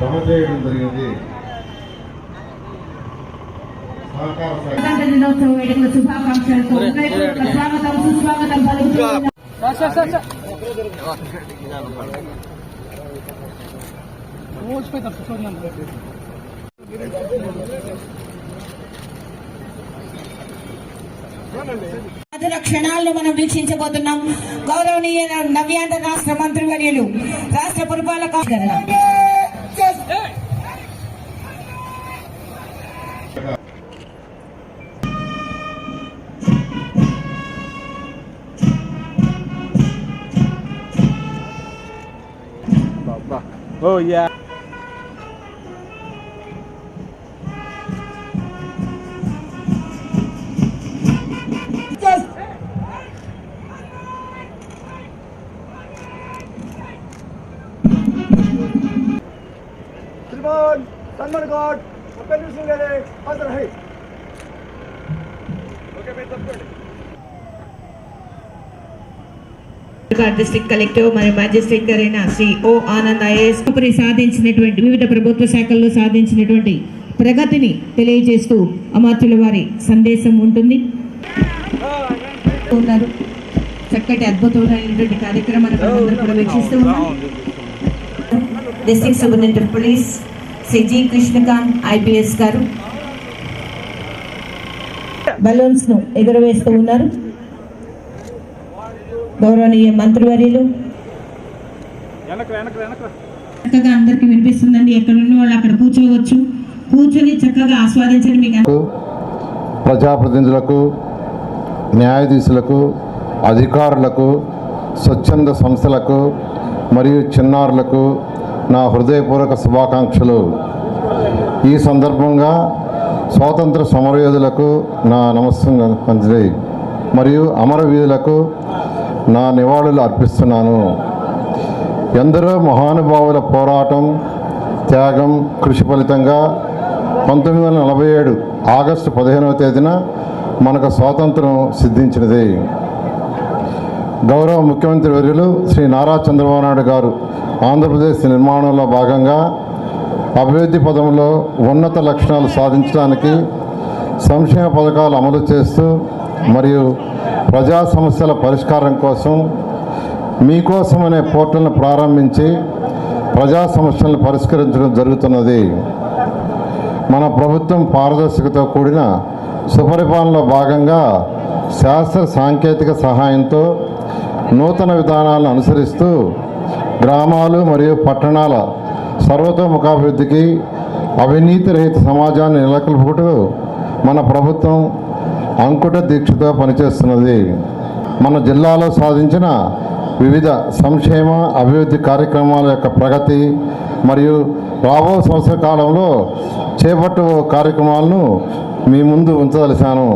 సమజేయడం జరిగింది. దినోత్సవ వేడుకల శుభాకాంక్షలతో స్వాగతం సుస్వాగతం పలుకుతున్నాం. మధుర క్షణాలను మనం వీక్షించబోతున్నాం. గౌరవనీయ నవ్యాంధ్ర రాష్ట్ర మంత్రివర్యులు రాష్ట్ర పురపాలక Oh yeah. श्रीमान सन्मानगढ़ उपेंद्र सिंह हाजिर है। డిస్ట్రిక్ట్ కలెక్టర్ మరియు మ్యాజిస్ట్రేట్ గారైన శ్రీ ఓ ఆనంద్ ఐఏఎస్ సాధించినటువంటి వివిధ ప్రభుత్వ శాఖల్లో సాధించినటువంటి ప్రగతిని తెలియజేస్తూ అమాత్యుల వారి సందేశం ఉంటుంది. చక్కటి అద్భుతమైనటువంటి కార్యక్రమాన్ని కూడా వీక్షిస్తూ ఉన్నాం. District superintendent of police Shri G Krishnakanth IPS గారు బలూన్స్ ను ఎగురవేస్తూ ఉన్నారు. గౌరవనీయ మంత్రివర్యులు చక్కగా అందరికి వినిపిస్తుందండి. ఎక్కడ ఉన్న వాళ్ళు అక్కడ కూర్చోవచ్చు, కూర్చొని చక్కగా ఆస్వాదించండి. మీకు ప్రజాప్రతినిధులకు, న్యాయాధీశులకు, అధికారులకు, స్వచ్ఛంద సంస్థలకు మరియు చిన్నారులకు నా హృదయపూర్వక శుభాకాంక్షలు. ఈ సందర్భంగా స్వాతంత్ర సమరయోధులకు నా నమస్కారం మరియు అమరవీరులకు నా నివాళులు అర్పిస్తున్నాను. ఎందరో మహానుభావుల పోరాటం, త్యాగం, కృషి ఫలితంగా 1947 ఆగస్టు 15వ తేదీన మనకు స్వాతంత్రం సిద్ధించినది. గౌరవ ముఖ్యమంత్రి వర్యులు శ్రీ నారా చంద్రబాబు నాయుడు గారు ఆంధ్రప్రదేశ్ నిర్మాణంలో భాగంగా అభివృద్ధి పదంలో ఉన్నత లక్షణాలు సాధించడానికి సంక్షేమ పథకాలు అమలు చేస్తూ మరియు ప్రజా సమస్యల పరిష్కారం కోసం మీకోసం అనే పోర్టల్ను ప్రారంభించి ప్రజా సమస్యలను పరిష్కరించడం జరుగుతున్నది. మన ప్రభుత్వం పారదర్శకతో కూడిన సుపరిపాలనలో భాగంగా శాస్త్ర సాంకేతిక సహాయంతో నూతన విధానాలను అనుసరిస్తూ గ్రామాలు మరియు పట్టణాల సర్వతోముఖాభివృద్ధికి, అవినీతి రహిత సమాజాన్ని నెలకొల్పుటకు మన ప్రభుత్వం అంకుట దీక్షతో పనిచేస్తున్నది. మన జిల్లాలో సాధించిన వివిధ సంక్షేమ అభివృద్ధి కార్యక్రమాల యొక్క ప్రగతి మరియు రాబో సంవత్సర కాలంలో చేపట్టు కార్యక్రమాలను మీ ముందు ఉంచదలిచాను.